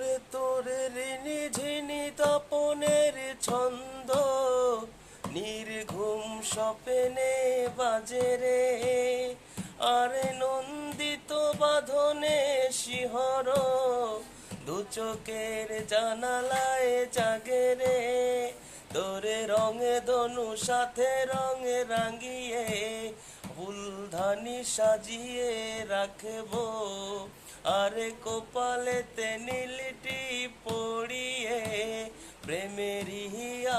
ওরে তোরে ঋণী ঝিনি তপনের ছন্দ নির্ঘুম স্বপ্নে বাজে রে। আরে নন্দিত বাঁধনে শিহর দু চোখের জানালায় জাগে রে। তোরে রঙে ধনু সাথে রঙে রাঙিয়ে ফুলধানি সাজিয়ে রাখবো। আরে কপালেতে নীলটি পড়িয়ে প্রেমেরই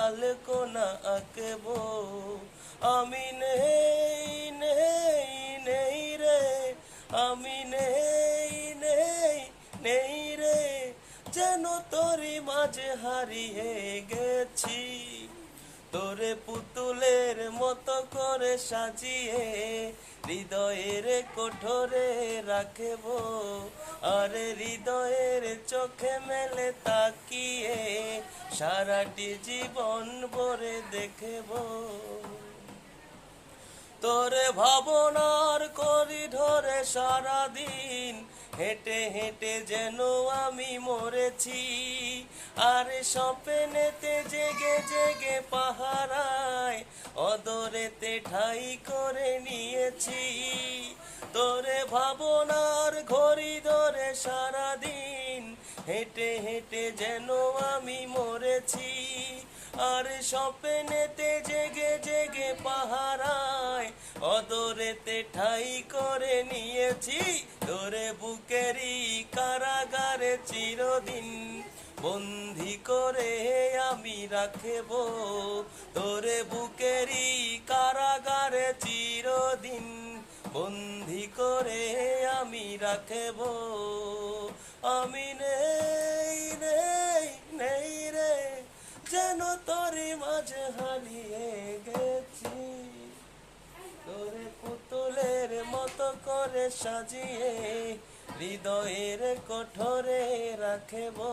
আলকোনা আঁকবো। আমি নেই নেই নেই রে, আমি নেই নেই নেই রে, যেন তোরই মাঝে হারিয়ে গেছি। তোরে পুতুলের মতো করে সাজিয়ে হৃদয়ের কোঠরে রাখবো। আরে হৃদয়ের চোখে মেলে তাকিয়ে সারাটি জীবন ভরে দেখবো। তোরে ভাবনার করিডোরে সারাদিন হেঁটে হেঁটে যেন আমি মরেছি। আর স্বপ্নেতে জেগে জেগে পাহারায় অদরেতে ঠাই করে নিয়েছি। তোরে ভাবনার ঘড়ি ধরে সারাদিন হেঁটে হেঁটে যেন আমি মরেছি। আর স্বপ্নেতে জেগে জেগে পাহারায় অদরেতে ঠাই করে নিয়েছি। তোরে বুকেরই কারাগারে চিরদিন বন্দি করে আমি রাখবো। তোরে বুকেরই কারাগারে চিরদিন বন্দি করে আমি রাখবো। আমি নেই নেই নেই রে, যেন তোরই মাঝে হারিয়ে গেছি। তোরে পুতুলের মতো করে সাজিয়ে হৃদয়ের কোঠরে রাখবো।